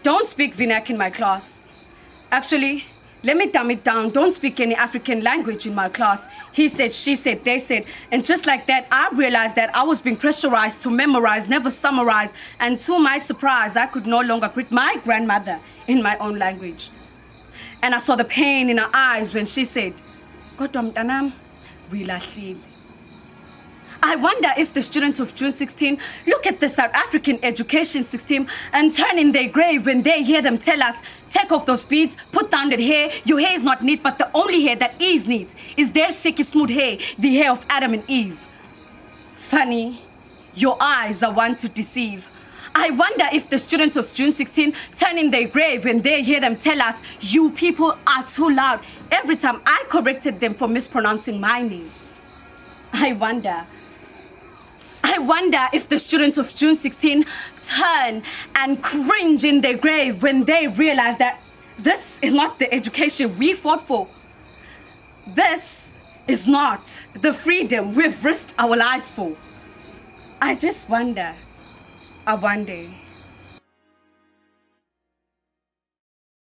Don't speak Vernac in my class. Actually, let me dumb it down. Don't speak any African language in my class. He said, she said, they said. And just like that, I realized that I was being pressurized to memorize, never summarize. And to my surprise, I could no longer greet my grandmother in my own language. And I saw the pain in her eyes when she said, "Kodwa mntanam, wilahlile." I wonder if the students of June 16 look at the South African education system and turn in their grave when they hear them tell us, take off those beads, put down that hair. Your hair is not neat, but the only hair that is neat is their silky smooth hair, the hair of Adam and Eve. Funny, your eyes are one to deceive. I wonder if the students of June 16 turn in their grave when they hear them tell us, you people are too loud, every time I corrected them for mispronouncing my name. I wonder if the students of June 16 turn and cringe in their grave when they realize that this is not the education we fought for. This is not the freedom we've risked our lives for. I just wonder, one day.